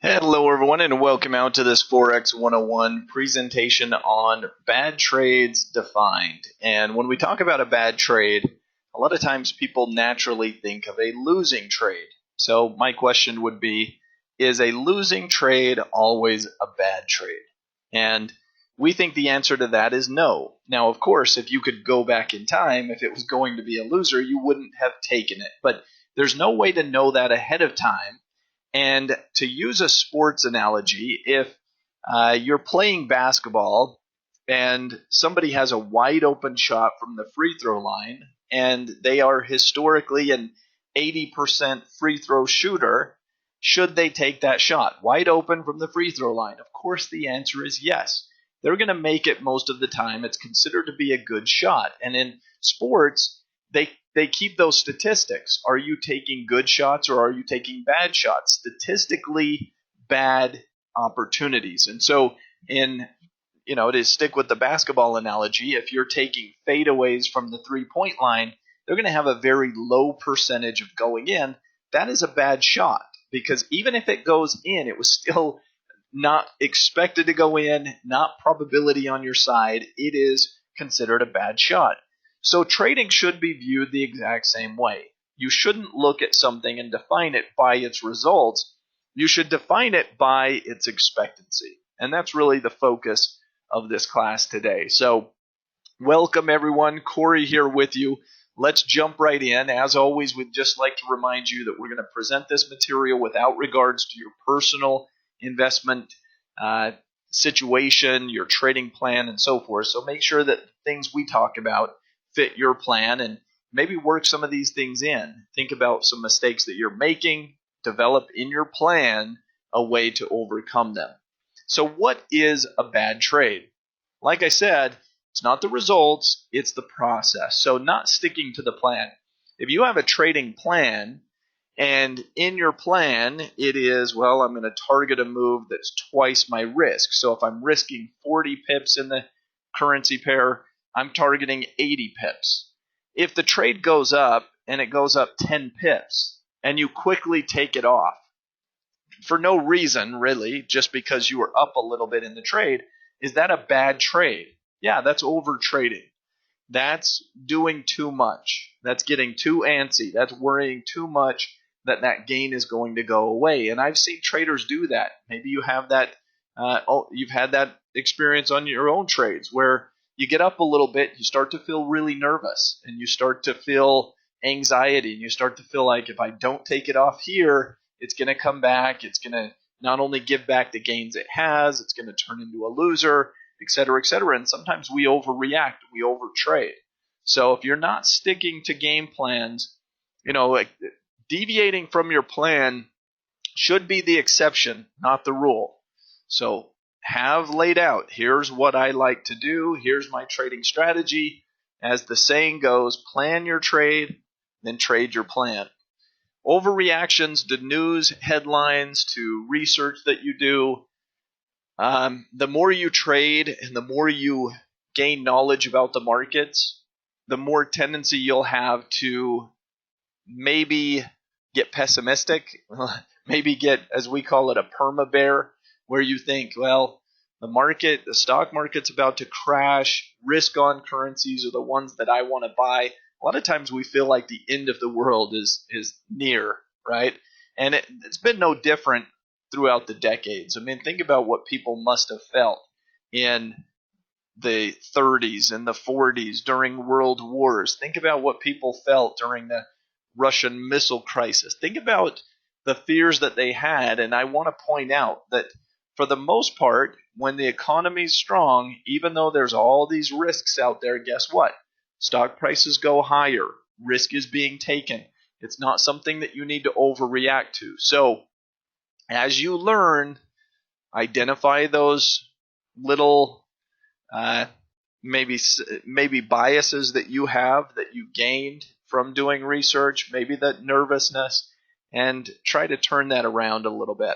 Hello everyone and welcome out to this Forex 101 presentation on bad trades defined. And when we talk about a bad trade, a lot of times people naturally think of a losing trade. So my question would be, is a losing trade always a bad trade? And we think the answer to that is no. Now, of course, if you could go back in time, if it was going to be a loser, you wouldn't have taken it. But there's no way to know that ahead of time. And to use a sports analogy, if you're playing basketball and somebody has a wide open shot from the free throw line and they are historically an 80% free throw shooter, should they take that shot wide open from the free throw line? Of course, the answer is yes. They're going to make it most of the time. It's considered to be a good shot. And in sports, they keep those statistics. Are you taking good shots or are you taking bad shots? Statistically bad opportunities. And so to stick with the basketball analogy, if you're taking fadeaways from the 3-point line, they're going to have a very low percentage of going in. That is a bad shot because even if it goes in, it was still not expected to go in, not probability on your side. It is considered a bad shot. So trading should be viewed the exact same way. You shouldn't look at something and define it by its results. You should define it by its expectancy. And that's really the focus of this class today. So welcome everyone. Corey here with you. Let's jump right in. As always, we'd just like to remind you that we're going to present this material without regards to your personal investment situation, your trading plan, and so forth. So make sure that things we talk about fit your plan and maybe work some of these things in. Think about some mistakes that you're making, develop in your plan a way to overcome them. So what is a bad trade? Like I said, it's not the results, it's the process. So not sticking to the plan. If you have a trading plan and in your plan it is, well, I'm going to target a move that's twice my risk. So if I'm risking 40 pips in the currency pair, I'm targeting 80 pips. If the trade goes up and it goes up 10 pips and you quickly take it off for no reason really, just because you were up a little bit in the trade, is that a bad trade? Yeah, that's over trading. That's doing too much. That's getting too antsy. That's worrying too much that gain is going to go away. And I've seen traders do that. Maybe you have that. You've had that experience on your own trades where you get up a little bit, you start to feel really nervous, and you start to feel anxiety, and you start to feel like if I don't take it off here, it's going to come back. It's going to not only give back the gains it has, it's going to turn into a loser, et cetera, et cetera. And sometimes we overreact, we overtrade. So if you're not sticking to game plans, like deviating from your plan should be the exception, not the rule. So have laid out, here's what I like to do, here's my trading strategy. As the saying goes, plan your trade, then trade your plan. Overreactions to news headlines, to research that you do, the more you trade and the more you gain knowledge about the markets, the more tendency you'll have to maybe get pessimistic, maybe get, as we call it, a perma bear, where you think, well, the stock market's about to crash, risk on currencies are the ones that I want to buy. A lot of times we feel like the end of the world is near, right? And it's been no different throughout the decades. I mean, think about what people must have felt in the 30s and the 40s during world wars. Think about what people felt during the Russian missile crisis. Think about the fears that they had. And I want to point out that for the most part, when the economy's strong, even though there's all these risks out there, guess what? Stock prices go higher. Risk is being taken. It's not something that you need to overreact to. So as you learn, identify those little maybe biases that you have that you gained from doing research, maybe that nervousness, and try to turn that around a little bit.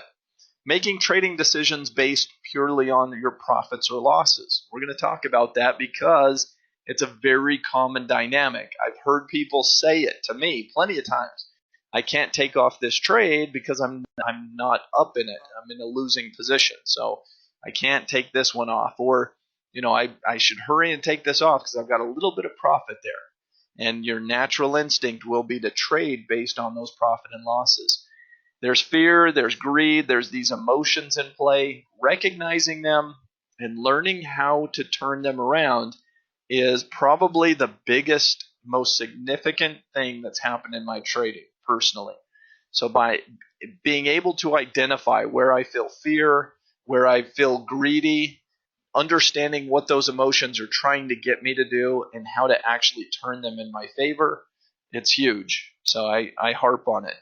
Making trading decisions based purely on your profits or losses. We're going to talk about that because it's a very common dynamic. I've heard people say it to me plenty of times. I can't take off this trade because I'm not up in it. I'm in a losing position. So I can't take this one off. Or, I should hurry and take this off because I've got a little bit of profit there. And your natural instinct will be to trade based on those profit and losses. There's fear, there's greed, there's these emotions in play. Recognizing them and learning how to turn them around is probably the biggest, most significant thing that's happened in my trading personally. So by being able to identify where I feel fear, where I feel greedy, understanding what those emotions are trying to get me to do and how to actually turn them in my favor, it's huge. So I harp on it.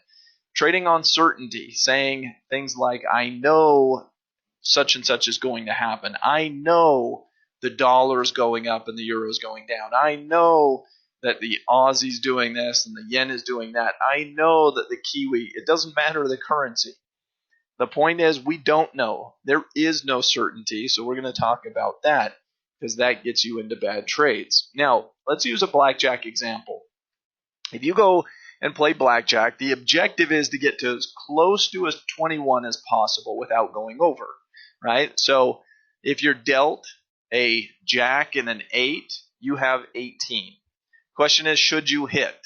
Trading on certainty, saying things like, I know such and such is going to happen. I know the dollar's going up and the euro's going down. I know that the Aussie's doing this and the yen is doing that. I know that the Kiwi, it doesn't matter the currency. The point is we don't know. There is no certainty, so we're going to talk about that because that gets you into bad trades. Now, let's use a blackjack example. If you go and play blackjack, the objective is to get to as close to a 21 as possible without going over, right? So if you're dealt a jack and an 8, you have 18. Question is, should you hit?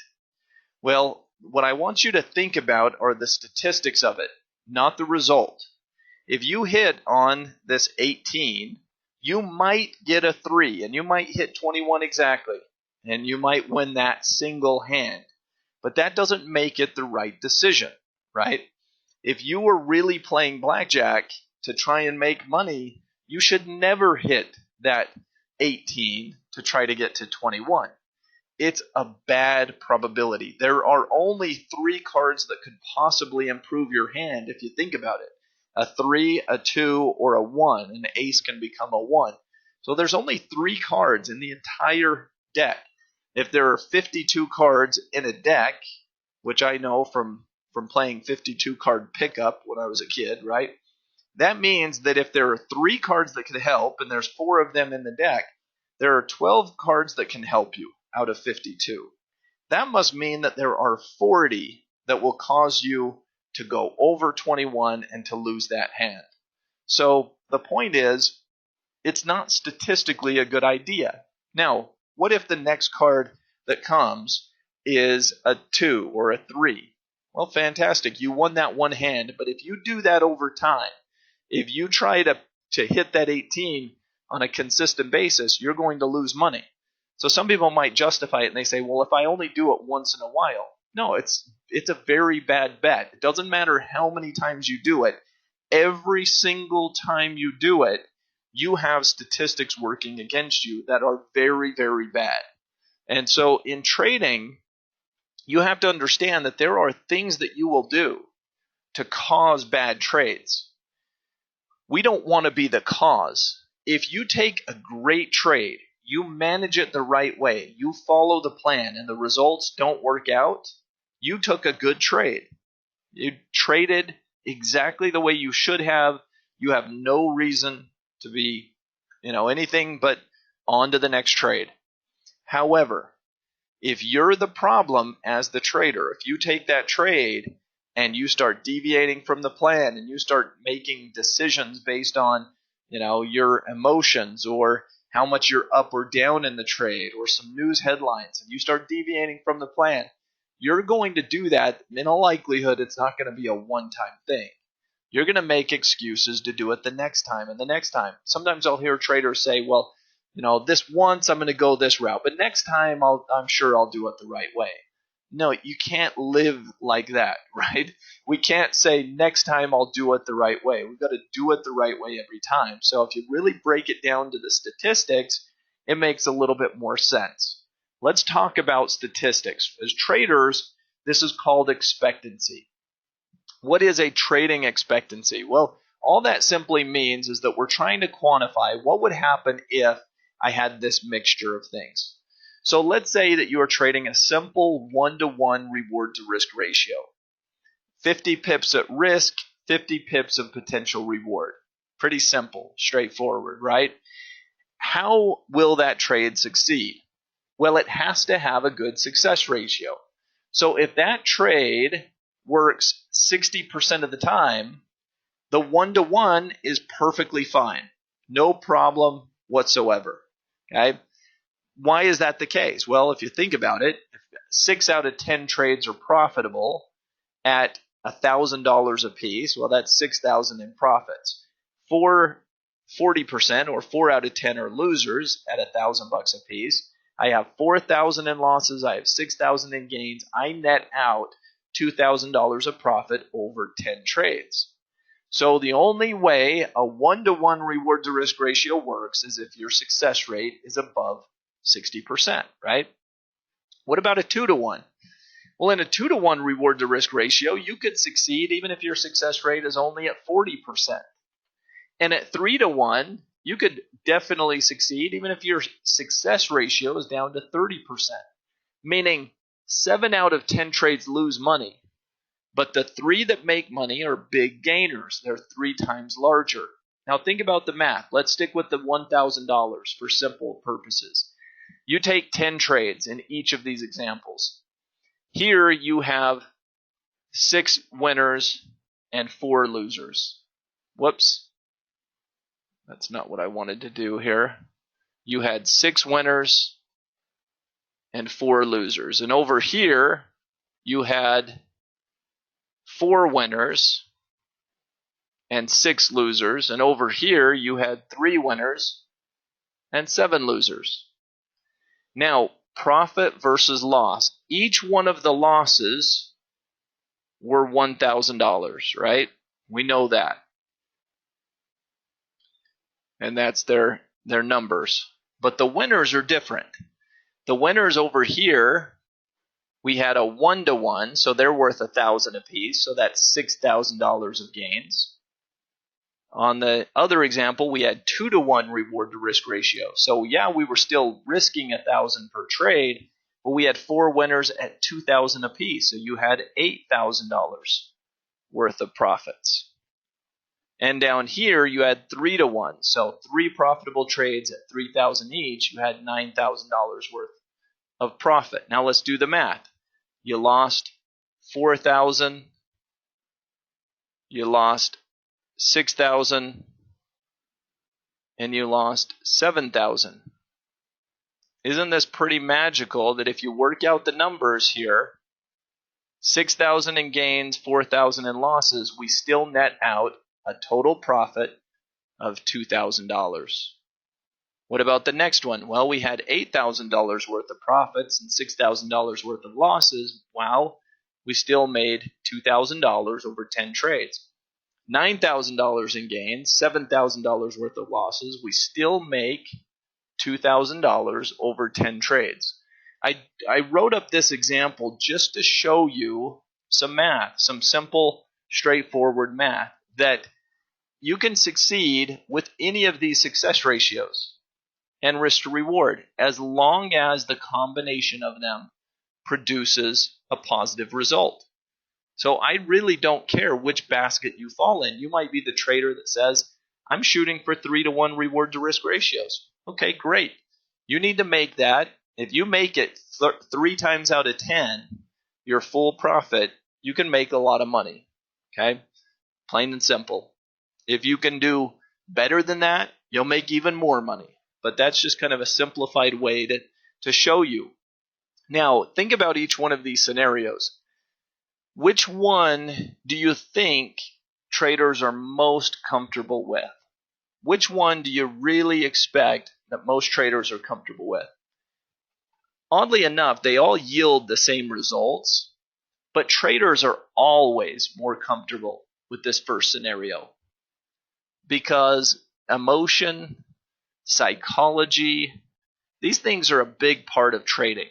Well, what I want you to think about are the statistics of it, not the result. If you hit on this 18, you might get a 3, and you might hit 21 exactly, and you might win that single hand. But that doesn't make it the right decision, right? If you were really playing blackjack to try and make money, you should never hit that 18 to try to get to 21. It's a bad probability. There are only 3 cards that could possibly improve your hand if you think about it. A 3, a 2, or a 1. An ace can become a 1. So there's only 3 cards in the entire deck. If there are 52 cards in a deck, which I know from playing 52 card pickup when I was a kid, right? That means that if there are 3 cards that could help, and there's 4 of them in the deck, there are 12 cards that can help you out of 52. That must mean that there are 40 that will cause you to go over 21 and to lose that hand. So the point is, it's not statistically a good idea. Now, what if the next card that comes is a 2 or a 3? Well, fantastic. You won that one hand, but if you do that over time, if you try to hit that 18 on a consistent basis, you're going to lose money. So some people might justify it and they say, well, if I only do it once in a while. No, it's a very bad bet. It doesn't matter how many times you do it. Every single time you do it, you have statistics working against you that are very, very bad. And so in trading, you have to understand that there are things that you will do to cause bad trades. We don't want to be the cause. If you take a great trade, you manage it the right way, you follow the plan, and the results don't work out, you took a good trade. You traded exactly the way you should have. You have no reason to be, anything but on to the next trade. However, if you're the problem as the trader, if you take that trade and you start deviating from the plan and you start making decisions based on, your emotions or how much you're up or down in the trade or some news headlines, and you start deviating from the plan, you're going to do that. In all likelihood, it's not going to be a one-time thing. You're going to make excuses to do it the next time and the next time. Sometimes I'll hear traders say, well, this once I'm going to go this route, but next time I'm sure I'll do it the right way. No, you can't live like that, right? We can't say next time I'll do it the right way. We've got to do it the right way every time. So if you really break it down to the statistics, it makes a little bit more sense. Let's talk about statistics. As traders, this is called expectancy. What is a trading expectancy? Well, all that simply means is that we're trying to quantify what would happen if I had this mixture of things. So let's say that you are trading a simple 1-to-1 reward to risk ratio. 50 pips at risk, 50 pips of potential reward. Pretty simple, straightforward, right? How will that trade succeed? Well, it has to have a good success ratio. So if that trade works 60% of the time, the 1-to-1 is perfectly fine. No problem whatsoever. Okay? Why is that the case? Well, if you think about it, 6 out of 10 trades are profitable at $1,000 a piece. Well, that's $6,000 in profits. 40% or 4 out of 10 are losers at $1,000 a piece. I have $4,000 in losses. I have $6,000 in gains. I net out $2,000 of profit over 10 trades. So the only way a 1-to-1 reward to risk ratio works is if your success rate is above 60%, right? What about a 2-to-1? Well, in a 2-to-1 reward to risk ratio, you could succeed even if your success rate is only at 40%. And at 3-to-1, you could definitely succeed even if your success ratio is down to 30%. Meaning 7 out of 10 trades lose money, but the 3 that make money are big gainers. They're 3 times larger. Now think about the math. Let's stick with the $1,000 for simple purposes. You take 10 trades in each of these examples. Here you have 6 winners and 4 losers. Whoops. That's not what I wanted to do here. You had 6 winners and 4 losers. And over here, you had 4 winners and 6 losers. And over here, you had 3 winners and 7 losers. Now, profit versus loss. Each one of the losses were $1,000, right? We know that. And that's their numbers. But the winners are different. The winners over here, we had a 1-to-1, so they're worth $1,000 apiece, so that's $6,000 of gains. On the other example, we had 2-to-1 reward to risk ratio. So yeah, we were still risking $1,000 per trade, but we had 4 winners at $2,000 apiece, so you had $8,000 worth of profits. And down here, you had 3-to-1. So 3 profitable trades at $3,000 each, you had $9,000 worth of profit. Now let's do the math. You lost $4,000. You lost $6,000. And you lost $7,000. Isn't this pretty magical that if you work out the numbers here, 6,000 in gains, 4,000 in losses, we still net out a total profit of $2,000. What about the next one? Well, we had $8,000 worth of profits and $6,000 worth of losses. Wow, we still made $2,000 over 10 trades. $9,000 in gains, $7,000 worth of losses. We still make $2,000 over 10 trades. I wrote up this example just to show you some math, some simple, straightforward math, that you can succeed with any of these success ratios and risk to reward as long as the combination of them produces a positive result. So I really don't care which basket you fall in. You might be the trader that says, I'm shooting for 3-to-1 reward to risk ratios. Okay, great. You need to make that. If you make it 3 times out of 10, your full profit, you can make a lot of money. Okay? Plain and simple. If you can do better than that, you'll make even more money. But that's just kind of a simplified way to show you. Now, think about each one of these scenarios. Which one do you think traders are most comfortable with? Which one do you really expect that most traders are comfortable with? Oddly enough, they all yield the same results, but traders are always more comfortable with this first scenario because emotion, psychology, these things are a big part of trading.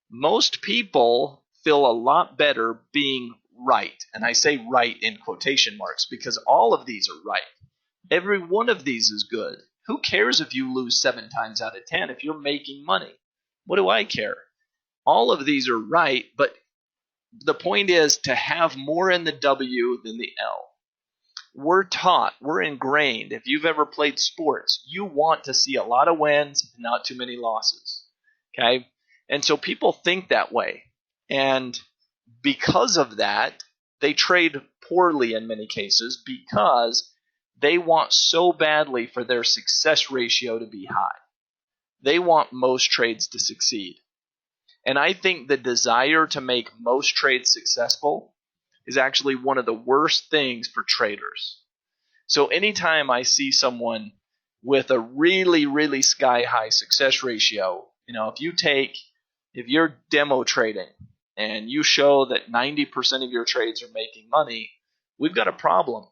Most people feel a lot better being right, and I say right in quotation marks because all of these are right. Every one of these is good. Who cares if you lose 7 times out of 10 if you're making money? What do I care? All of these are right, but the point is to have more in the W than the L. We're taught, we're ingrained. If you've ever played sports, you want to see a lot of wins and not too many losses. Okay? And so people think that way. And because of that, they trade poorly in many cases because they want so badly for their success ratio to be high. They want most trades to succeed. And I think the desire to make most trades successful is actually one of the worst things for traders. So anytime I see someone with a really, really sky high success ratio, if you're demo trading and you show that 90% of your trades are making money, we've got a problem.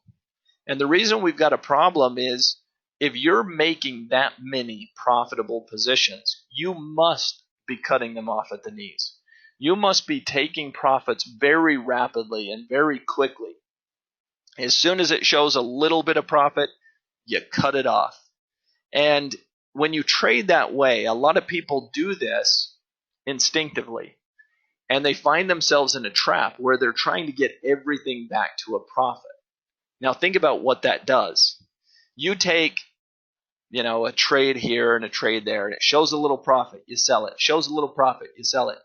And the reason we've got a problem is if you're making that many profitable positions, you must be cutting them off at the knees. You must be taking profits very rapidly and very quickly. As soon as it shows a little bit of profit, you cut it off. And when you trade that way, a lot of people do this instinctively. And they find themselves in a trap where they're trying to get everything back to a profit. Now think about what that does. You take, a trade here and a trade there, and it shows a little profit, you sell it. Shows a little profit, you sell it.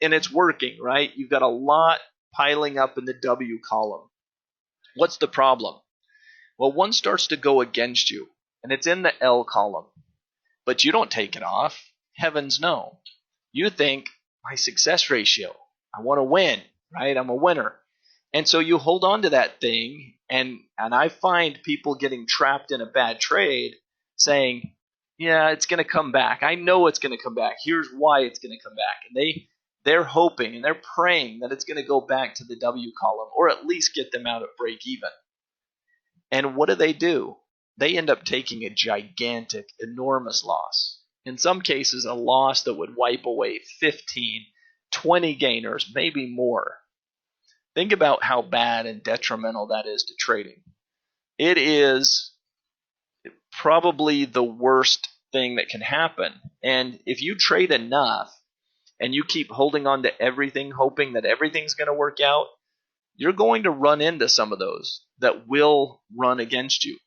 And it's working, right? You've got a lot piling up in the W column. What's the problem? Well, one starts to go against you, and it's in the L column. But you don't take it off. Heavens no. You think, my success ratio, I want to win, right? I'm a winner. And so you hold on to that thing, and I find people getting trapped in a bad trade saying, yeah, it's going to come back. I know it's going to come back. Here's why it's going to come back. And they're hoping and they're praying that it's going to go back to the W column or at least get them out at break even. And what do? They end up taking a gigantic, enormous loss. In some cases, a loss that would wipe away 15, 20 gainers, maybe more. Think about how bad and detrimental that is to trading. It is probably the worst thing that can happen. And if you trade enough and you keep holding on to everything, hoping that everything's going to work out, you're going to run into some of those that will run against you.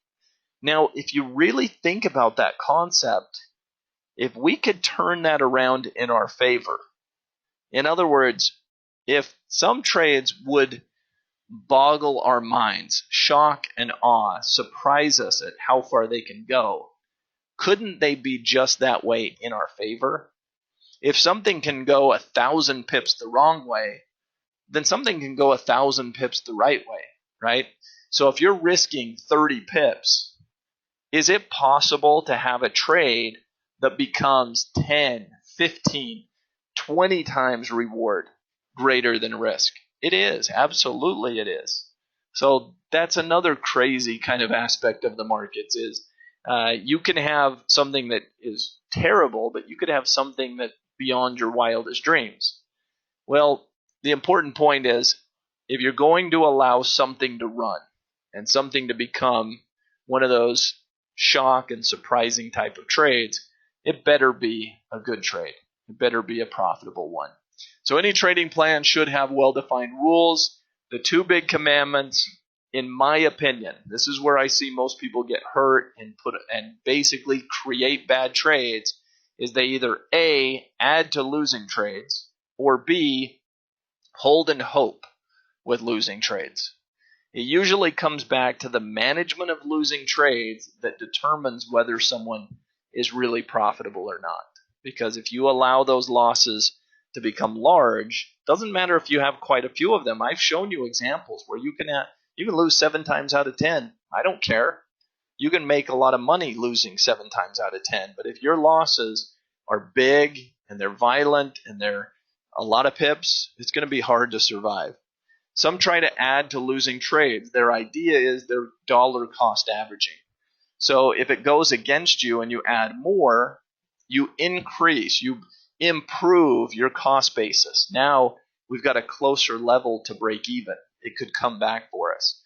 Now, if you really think about that concept, if we could turn that around in our favor, in other words, if some trades would boggle our minds, shock and awe, surprise us at how far they can go, couldn't they be just that way in our favor? If something can go 1,000 pips the wrong way, then something can go 1,000 pips the right way, right? So if you're risking 30 pips, is it possible to have a trade that becomes 10, 15, 20 times reward greater than risk? It is. Absolutely it is. So that's another crazy kind of aspect of the markets is you can have something that is terrible, but you could have something that beyond your wildest dreams. Well, the important point is if you're going to allow something to run and something to become one of those shock and surprising type of trades, it better be a good trade. It better be a profitable one. So any trading plan should have well-defined rules. The two big commandments, in my opinion, this is where I see most people get hurt and basically create bad trades, is they either A, add to losing trades, or B, hold and hope with losing trades. It usually comes back to the management of losing trades that determines whether someone is really profitable or not. Because if you allow those losses to become large, doesn't matter if you have quite a few of them. I've shown you examples where you can lose 7 times out of 10. I don't care. You can make a lot of money losing 7 times out of 10. But if your losses are big and they're violent and they're a lot of pips, it's going to be hard to survive. Some try to add to losing trades. Their idea is they're dollar cost averaging. So if it goes against you and you add more, you increase, you improve your cost basis. Now we've got a closer level to break even. It could come back for us.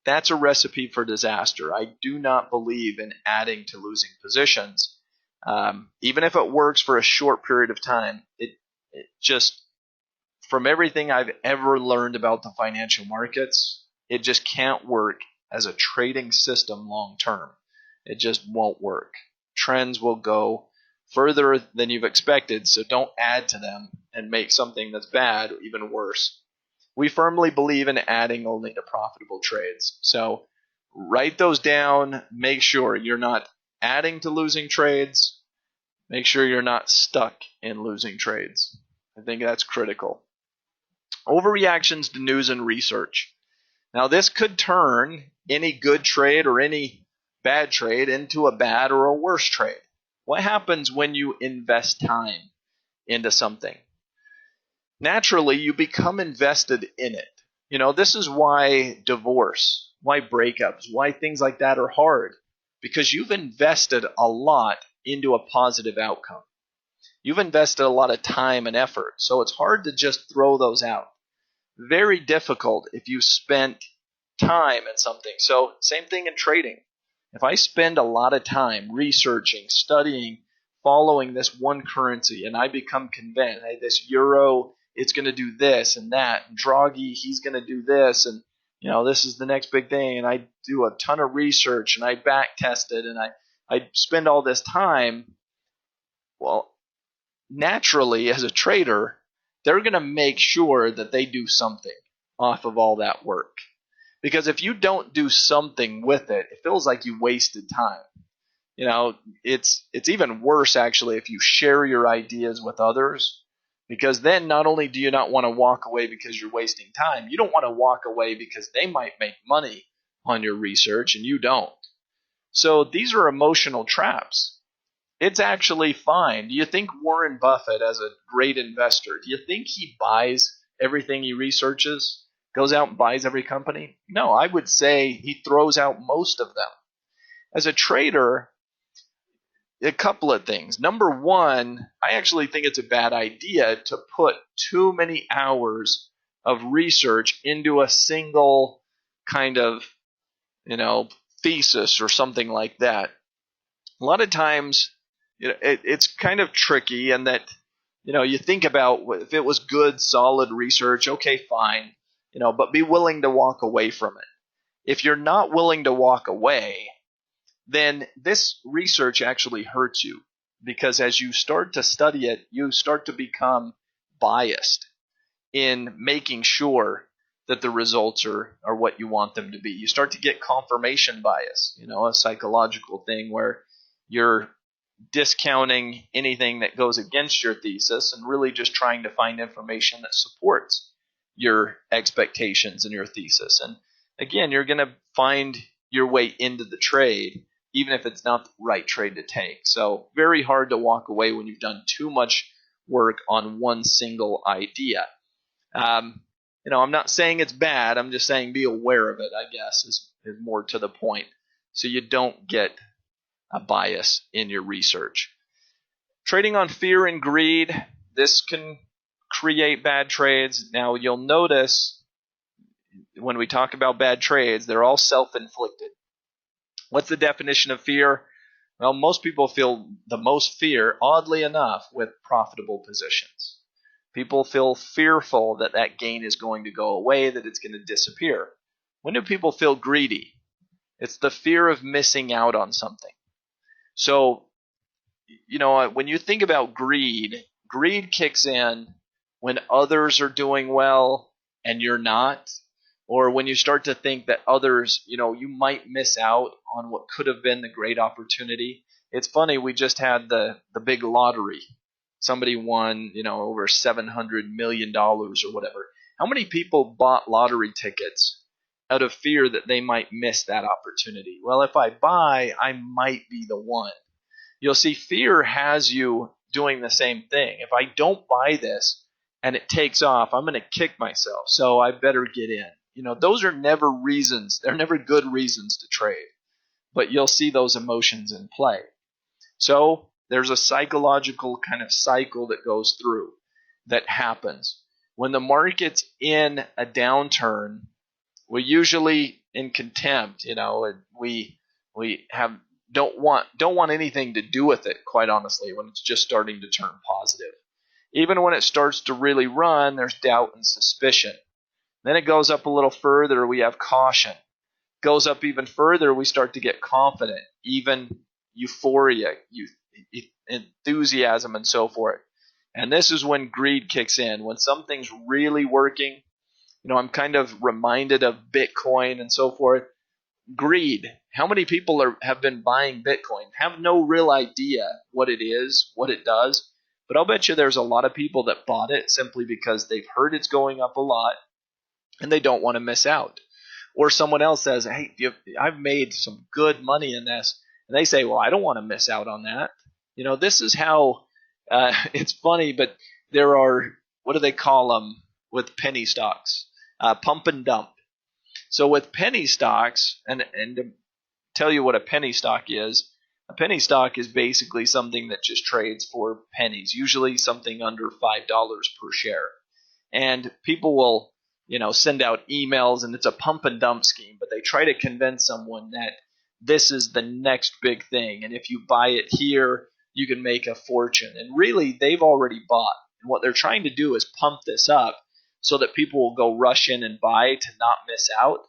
That's a recipe for disaster. I do not believe in adding to losing positions. Even if it works for a short period of time, it just, from everything I've ever learned about the financial markets, it just can't work as a trading system long term. It just won't work. Trends will go further than you've expected, so don't add to them and make something that's bad even worse. We firmly believe in adding only to profitable trades. So write those down. Make sure you're not adding to losing trades. Make sure you're not stuck in losing trades. I think that's critical. Overreactions to news and research. Now, this could turn any good trade or any bad trade into a bad or a worse trade. What happens when you invest time into something? Naturally, you become invested in it. This is why divorce, why breakups, why things like that are hard, because you've invested a lot into a positive outcome. You've invested a lot of time and effort, so it's hard to just throw those out. Very difficult if you spent time in something. So same thing in trading. If I spend a lot of time researching, studying, following this one currency, and I become convinced, hey, this euro, it's going to do this and that, and Draghi, he's going to do this, and this is the next big thing, and I do a ton of research, and I back test it, and I spend all this time. Well, naturally, as a trader, they're going to make sure that they do something off of all that work. Because if you don't do something with it, it feels like you wasted time. It's even worse actually if you share your ideas with others, because then not only do you not want to walk away because you're wasting time, you don't want to walk away because they might make money on your research and you don't. So these are emotional traps. It's actually fine. Do you think Warren Buffett, as a great investor, do you think he buys everything he researches? Goes out and buys every company? No, I would say he throws out most of them. As a trader, a couple of things. Number one, I actually think it's a bad idea to put too many hours of research into a single kind of, thesis or something like that. A lot of times, it's kind of tricky, and that, you think about if it was good, solid research, okay, fine, but be willing to walk away from it. If you're not willing to walk away, then this research actually hurts you, because as you start to study it, you start to become biased in making sure that the results are what you want them to be. You start to get confirmation bias, a psychological thing where you're discounting anything that goes against your thesis and really just trying to find information that supports your expectations and your thesis. And again, you're going to find your way into the trade, even if it's not the right trade to take. So very hard to walk away when you've done too much work on one single idea. I'm not saying it's bad. I'm just saying be aware of it, I guess, is more to the point. So you don't get a bias in your research. Trading on fear and greed, this can create bad trades. Now, you'll notice when we talk about bad trades, they're all self-inflicted. What's the definition of fear? Well, most people feel the most fear, oddly enough, with profitable positions. People feel fearful that that gain is going to go away, that it's going to disappear. When do people feel greedy? It's the fear of missing out on something. So, when you think about greed kicks in when others are doing well and you're not, or when you start to think that others, you might miss out on what could have been the great opportunity. It's funny, we just had the big lottery. Somebody won, over $700 million or whatever. How many people bought lottery tickets out of fear that they might miss that opportunity? Well, if I buy, I might be the one. You'll see fear has you doing the same thing. If I don't buy this and it takes off, I'm going to kick myself, so I better get in. Those are never reasons. They're never good reasons to trade, but you'll see those emotions in play. So there's a psychological kind of cycle that goes through that happens. When the market's in a downturn, we usually in contempt, we don't want anything to do with it, quite honestly, when it's just starting to turn positive. Even when it starts to really run, there's doubt and suspicion. Then it goes up a little further, we have caution. Goes up even further, we start to get confident, even euphoria, enthusiasm, and so forth. And this is when greed kicks in. When something's really working, I'm kind of reminded of Bitcoin and so forth. Greed. How many people have been buying Bitcoin, have no real idea what it is, what it does, but I'll bet you there's a lot of people that bought it simply because they've heard it's going up a lot and they don't want to miss out. Or someone else says, hey, I've made some good money in this. And they say, well, I don't want to miss out on that. This is how it's funny, but there are, what do they call them with penny stocks? Pump and dump. So with penny stocks, and to tell you what a penny stock is basically something that just trades for pennies, usually something under $5 per share. And people will, send out emails, and it's a pump and dump scheme, but they try to convince someone that this is the next big thing, and if you buy it here, you can make a fortune. And really, they've already bought. And what they're trying to do is pump this up so that people will go rush in and buy to not miss out.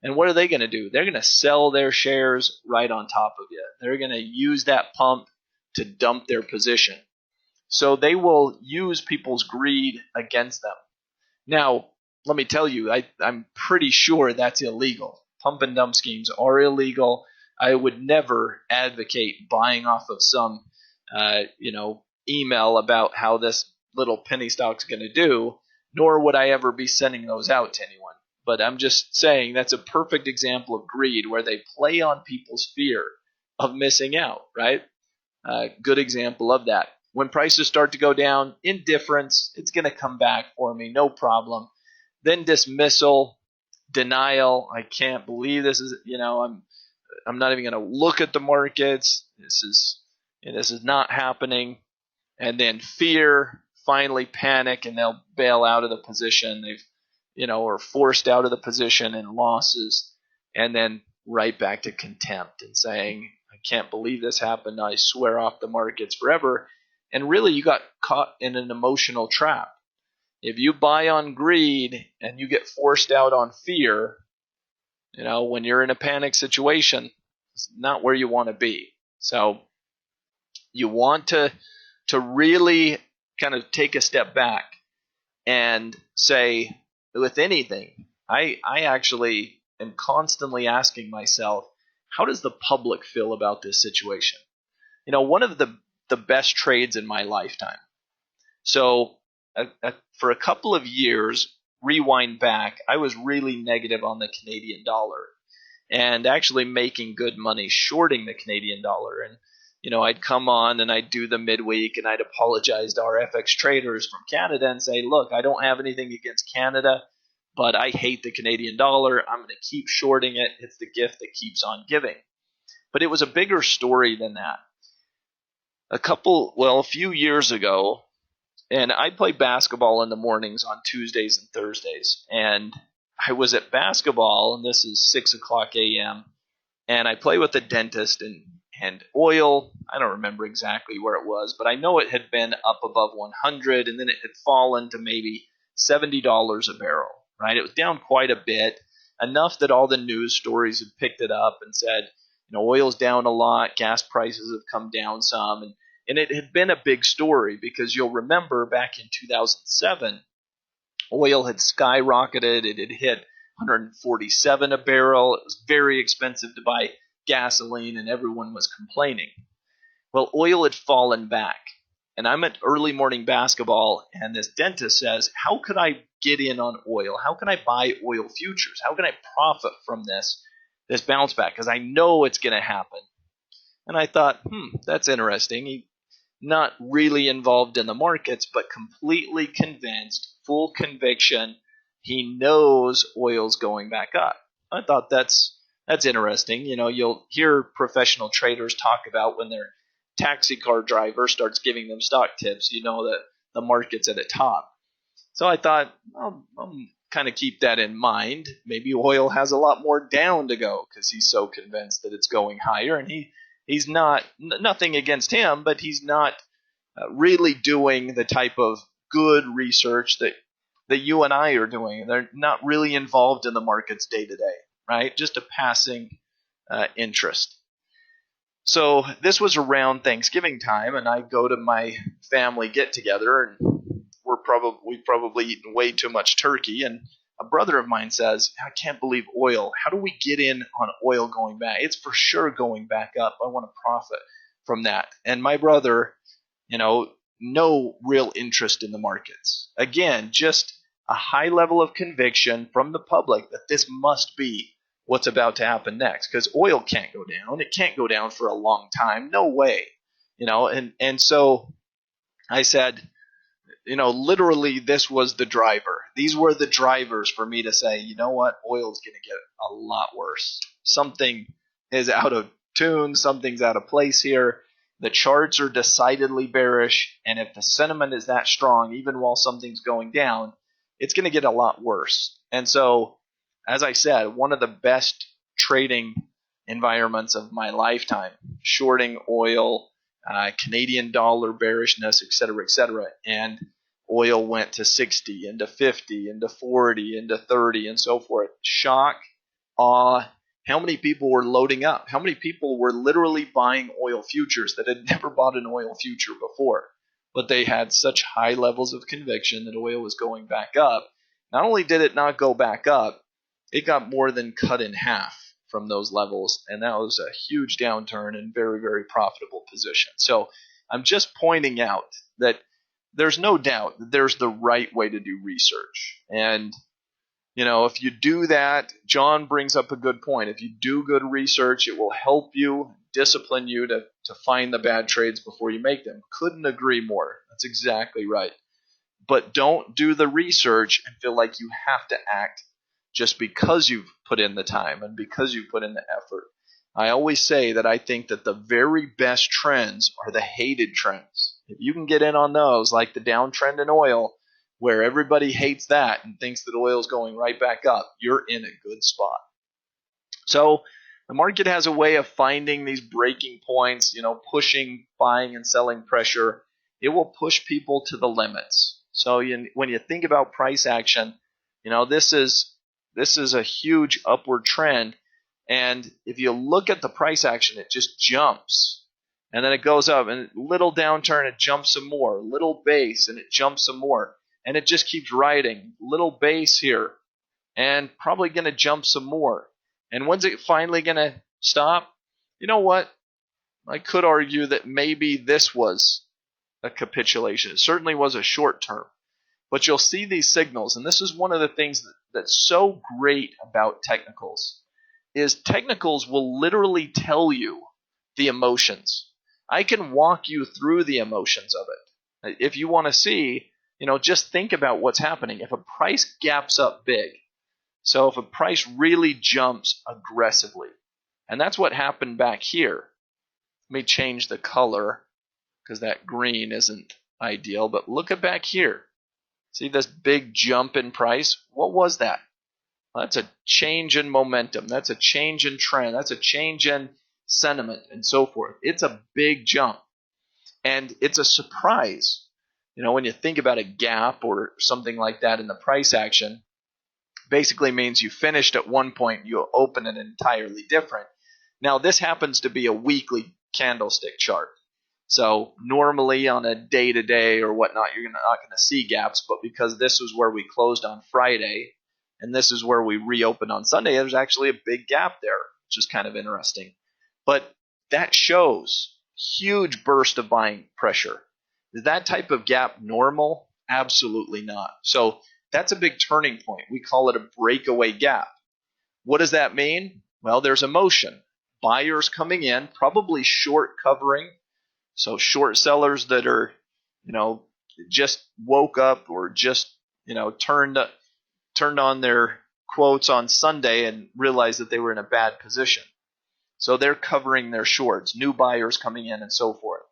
And what are they going to do? They're going to sell their shares right on top of you. They're going to use that pump to dump their position. So they will use people's greed against them. Now, let me tell you, I'm pretty sure that's illegal. Pump and dump schemes are illegal. I would never advocate buying off of some, email about how this little penny stock's going to do, nor would I ever be sending those out to anyone. But I'm just saying that's a perfect example of greed where they play on people's fear of missing out, right? Good example of that. When prices start to go down, indifference, it's going to come back for me, no problem. Then dismissal, denial. I can't believe this is, I'm not even going to look at the markets. This is not happening. And then fear, finally panic, and they'll bail out of the position. They've, or forced out of the position and losses, and then right back to contempt and saying, I can't believe this happened. I swear off the markets forever. And really, you got caught in an emotional trap. If you buy on greed and you get forced out on fear, when you're in a panic situation, it's not where you want to be. So you want to really kind of take a step back and say, with anything, I actually am constantly asking myself, how does the public feel about this situation? One of the best trades in my lifetime. So for a couple of years, rewind back, I was really negative on the Canadian dollar and actually making good money shorting the Canadian dollar. And, I'd come on and I'd do the midweek and I'd apologize to our FX traders from Canada and say, look, I don't have anything against Canada, but I hate the Canadian dollar. I'm going to keep shorting it. It's the gift that keeps on giving. But it was a bigger story than that. A few years ago, and I play basketball in the mornings on Tuesdays and Thursdays. And I was at basketball, and this is 6 o'clock a.m., and I play with a dentist, and oil, I don't remember exactly where it was, but I know it had been up above 100, and then it had fallen to maybe $70 a barrel, right? It was down quite a bit, enough that all the news stories had picked it up and said, oil's down a lot, gas prices have come down some, and it had been a big story because you'll remember back in 2007, oil had skyrocketed. It had hit 147 a barrel. It was very expensive to buy gasoline, and everyone was complaining. Well, oil had fallen back, and I'm at early morning basketball, and this dentist says, how could I get in on oil? How can I buy oil futures? How can I profit from this bounce back? Because I know it's going to happen. And I thought, that's interesting. He's not really involved in the markets, but completely convinced, full conviction, he knows oil's going back up. I thought that's interesting. You'll hear professional traders talk about when their taxi car driver starts giving them stock tips, that the market's at the top. So I thought, I'll kind of keep that in mind. Maybe oil has a lot more down to go because he's so convinced that it's going higher, and he's not, nothing against him, but he's not really doing the type of good research that you and I are doing. They're not really involved in the markets day to day, right? Just a passing interest. So this was around Thanksgiving time, and I go to my family get together, and we've probably eaten way too much turkey, and a brother of mine says, I can't believe oil. How do we get in on oil going back? It's for sure going back up. I want to profit from that. And my brother, no real interest in the markets. Again, just a high level of conviction from the public that this must be what's about to happen next, because oil can't go down. It can't go down for a long time. No way. And so I said, literally this was the driver. These were the drivers for me to say, you know what, oil's going to get a lot worse. Something is out of tune. Something's out of place here. The charts are decidedly bearish. And if the sentiment is that strong, even while something's going down, it's going to get a lot worse. And so, as I said, one of the best trading environments of my lifetime, shorting oil, Canadian dollar bearishness, et cetera, and oil went to 60, into 50, into 40, into 30, and so forth. Shock, awe. How many people were loading up? How many people were literally buying oil futures that had never bought an oil future before? But they had such high levels of conviction that oil was going back up. Not only did it not go back up, it got more than cut in half from those levels, and that was a huge downturn and very, very profitable position. So I'm just pointing out that there's no doubt that there's the right way to do research. And, if you do that, John brings up a good point. If you do good research, it will help you, discipline you to find the bad trades before you make them. Couldn't agree more. That's exactly right. But don't do the research and feel like you have to act just because you've put in the time and because you've put in the effort. I always say that I think that the very best trends are the hated trends. If you can get in on those, like the downtrend in oil, where everybody hates that and thinks that oil is going right back up, you're in a good spot. So the market has a way of finding these breaking points, pushing buying and selling pressure. It will push people to the limits. So when you think about price action, this is a huge upward trend. And if you look at the price action, it just jumps. And then it goes up, and little downturn, it jumps some more. Little base, and it jumps some more. And it just keeps riding. Little base here, and probably going to jump some more. And when's it finally going to stop? You know what? I could argue that maybe this was a capitulation. It certainly was a short term. But you'll see these signals, and this is one of the things that's so great about technicals, is technicals will literally tell you the emotions. I can walk you through the emotions of it. If you want to see, just think about what's happening. If a price gaps up big, so if a price really jumps aggressively, and that's what happened back here. Let me change the color because that green isn't ideal, but look at back here. See this big jump in price? What was that? Well, that's a change in momentum. That's a change in trend. That's a change in sentiment and so forth. It's a big jump. And it's a surprise. When you think about a gap or something like that in the price action, basically means you finished at one point, you open it entirely different. Now, this happens to be a weekly candlestick chart. So normally on a day-to-day or whatnot, you're not going to see gaps, but because this was where we closed on Friday and this is where we reopened on Sunday, there's actually a big gap there, which is kind of interesting. But that shows huge burst of buying pressure. Is that type of gap normal? Absolutely not. So that's a big turning point. We call it a breakaway gap. What does that mean? Well, there's emotion. Buyers coming in, probably short covering. So short sellers that are, just woke up or just, turned on their quotes on Sunday and realized that they were in a bad position. So they're covering their shorts, new buyers coming in and so forth.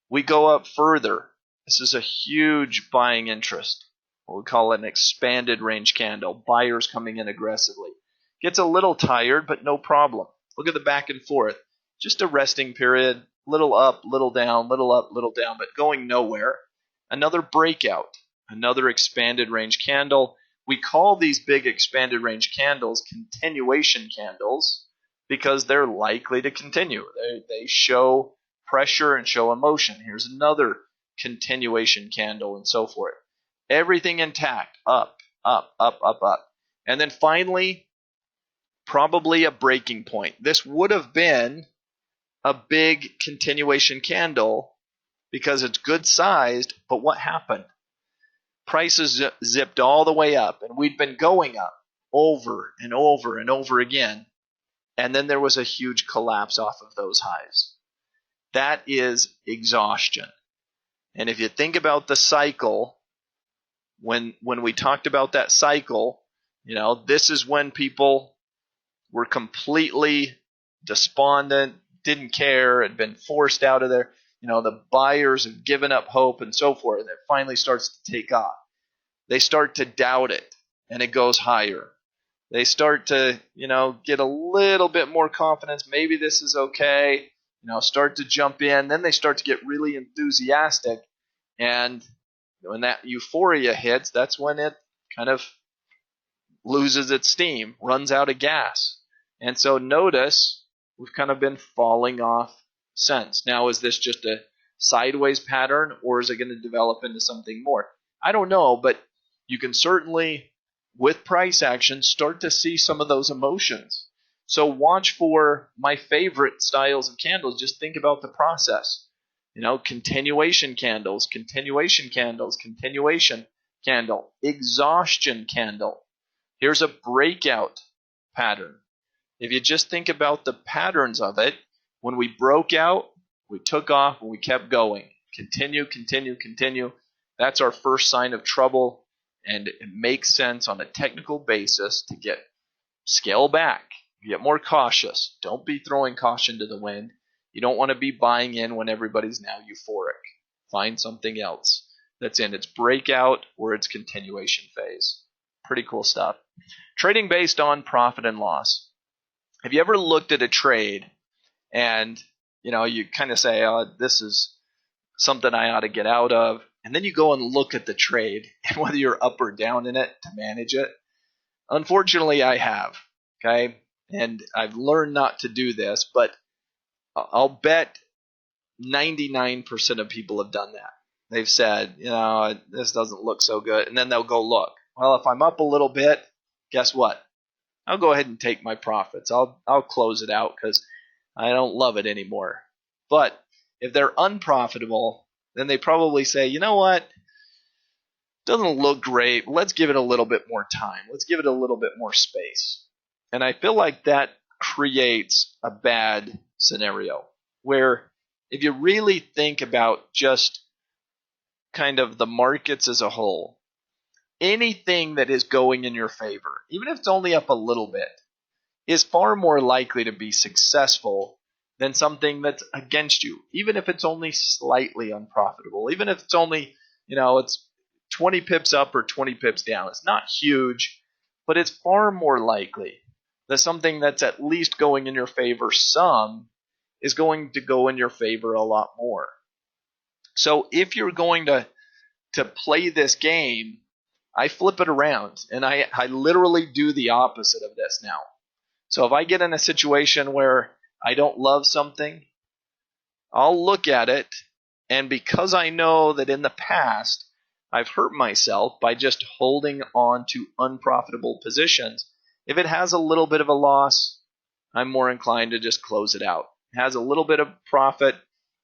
We go up further. This is a huge buying interest. What we call an expanded range candle. Buyers coming in aggressively. Gets a little tired, but no problem. Look at the back and forth. Just a resting period. Little up, little down, little up, little down, but going nowhere. Another breakout, another expanded range candle. We call these big expanded range candles continuation candles because they're likely to continue. They show pressure and show emotion. Here's another continuation candle and so forth. Everything intact, up, up, up, up, up. And then finally, probably a breaking point. This would have been a big continuation candle because it's good sized, but what happened? Prices zipped all the way up, and we'd been going up over and over and over again. And then there was a huge collapse off of those highs. That is exhaustion. And if you think about the cycle, when we talked about that cycle, this is when people were completely despondent, didn't care, had been forced out of there. The buyers have given up hope and so forth, and it finally starts to take off. They start to doubt it, and it goes higher. They start to, get a little bit more confidence. Maybe this is okay. Start to jump in. Then they start to get really enthusiastic. And when that euphoria hits, that's when it kind of loses its steam, runs out of gas. And so notice we've kind of been falling off since. Now, is this just a sideways pattern, or is it going to develop into something more? I don't know, but you can certainly, with price action, start to see some of those emotions. So watch for my favorite styles of candles. Just think about the process. Continuation candles, continuation candles, continuation candle, exhaustion candle. Here's a breakout pattern. If you just think about the patterns of it, when we broke out, we took off, and we kept going. Continue, continue, continue. That's our first sign of trouble. And it makes sense on a technical basis to scale back, get more cautious. Don't be throwing caution to the wind. You don't want to be buying in when everybody's now euphoric. Find something else that's in its breakout or its continuation phase. Pretty cool stuff. Trading based on profit and loss. Have you ever looked at a trade and you kind of say, oh, this is something I ought to get out of? And then you go and look at the trade and whether you're up or down in it to manage it. Unfortunately, I have. Okay. And I've learned not to do this, but I'll bet 99% of people have done that. They've said, this doesn't look so good. And then they'll go look. Well, if I'm up a little bit, guess what? I'll go ahead and take my profits. I'll close it out because I don't love it anymore. But if they're unprofitable, then they probably say, you know what? Doesn't look great. Let's give it a little bit more time. Let's give it a little bit more space. And I feel like that creates a bad scenario where if you really think about just kind of the markets as a whole, anything that is going in your favor, even if it's only up a little bit, is far more likely to be successful than something that's against you, even if it's only slightly unprofitable, even if it's only, it's 20 pips up or 20 pips down. It's not huge, but it's far more likely that something that's at least going in your favor some is going to go in your favor a lot more. So if you're going to play this game, I flip it around, and I literally do the opposite of this now. So if I get in a situation where I don't love something, I'll look at it, and because I know that in the past I've hurt myself by just holding on to unprofitable positions, if it has a little bit of a loss, I'm more inclined to just close it out. It has a little bit of profit,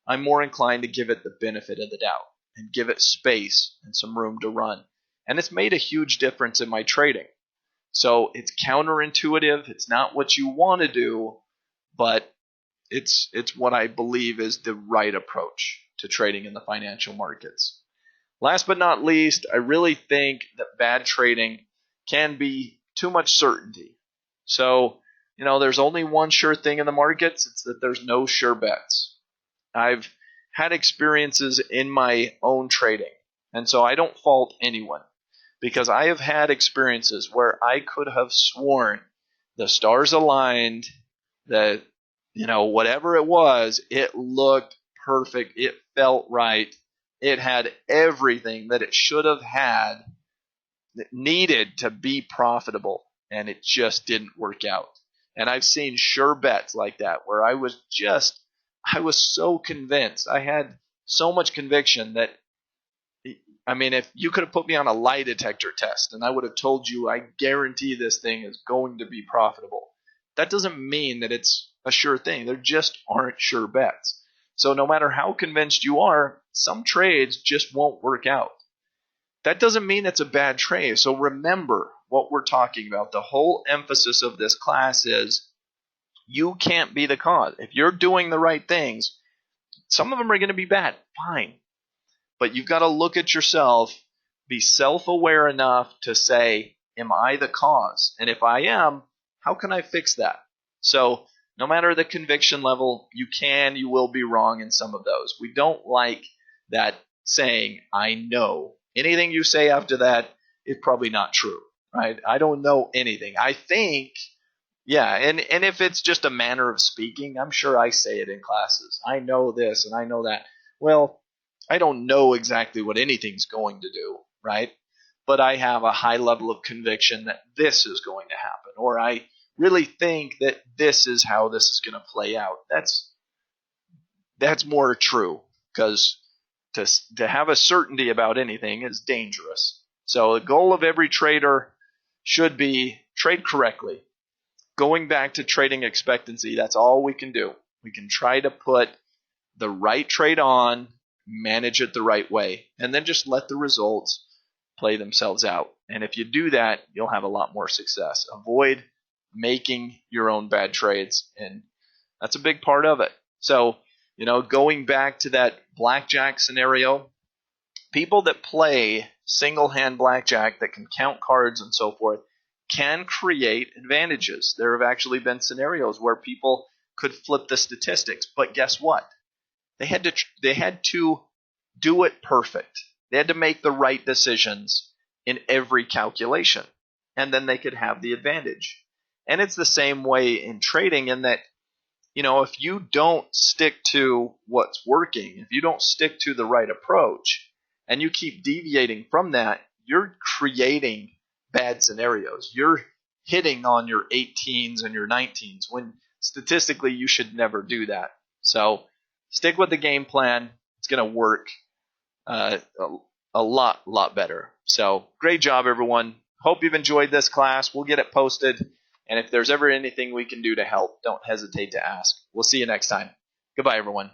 I'm more inclined to give it the benefit of the doubt and give it space and some room to run. And it's made a huge difference in my trading. So it's counterintuitive. It's not what you want to do, but it's what I believe is the right approach to trading in the financial markets. Last but not least, I really think that bad trading can be too much certainty. So, there's only one sure thing in the markets. It's that there's no sure bets. I've had experiences in my own trading, and so I don't fault anyone because I have had experiences where I could have sworn the stars aligned, that whatever it was, it looked perfect, it felt right, it had everything that it should have had that needed to be profitable, and it just didn't work out. And I've seen sure bets like that where I was so convinced, I had so much conviction that I mean, if you could have put me on a lie detector test and I would have told you, I guarantee this thing is going to be profitable, that doesn't mean that it's a sure thing. There just aren't sure bets. So no matter how convinced you are, some trades just won't work out. That doesn't mean it's a bad trade. So remember what we're talking about. The whole emphasis of this class is you can't be the cause. If you're doing the right things, some of them are going to be bad. Fine. But you've got to look at yourself, be self-aware enough to say, am I the cause? And if I am, how can I fix that? So no matter the conviction level, you will be wrong in some of those. We don't like that saying, I know. Anything you say after that is probably not true, right? I don't know anything. I think, yeah, and if it's just a manner of speaking, I'm sure I say it in classes. I know this and I know that. Well, I don't know exactly what anything's going to do, right? But I have a high level of conviction that this is going to happen, or I really think that this is how this is going to play out. That's more true, because to have a certainty about anything is dangerous. So the goal of every trader should be trade correctly. Going back to trading expectancy, that's all we can do. We can try to put the right trade on, manage it the right way, and then just let the results play themselves out. And if you do that, you'll have a lot more success. Avoid making your own bad trades, and that's a big part of it. So, going back to that blackjack scenario, people that play single hand blackjack that can count cards and so forth can create advantages. There have actually been scenarios where people could flip the statistics, but guess what? They had to do it perfect. They had to make the right decisions in every calculation, and then they could have the advantage. And it's the same way in trading, in that, if you don't stick to what's working, if you don't stick to the right approach, and you keep deviating from that, you're creating bad scenarios. You're hitting on your 18s and your 19s when statistically you should never do that. So stick with the game plan. It's going to work a lot better. So great job, everyone. Hope you've enjoyed this class. We'll get it posted. And if there's ever anything we can do to help, don't hesitate to ask. We'll see you next time. Goodbye, everyone.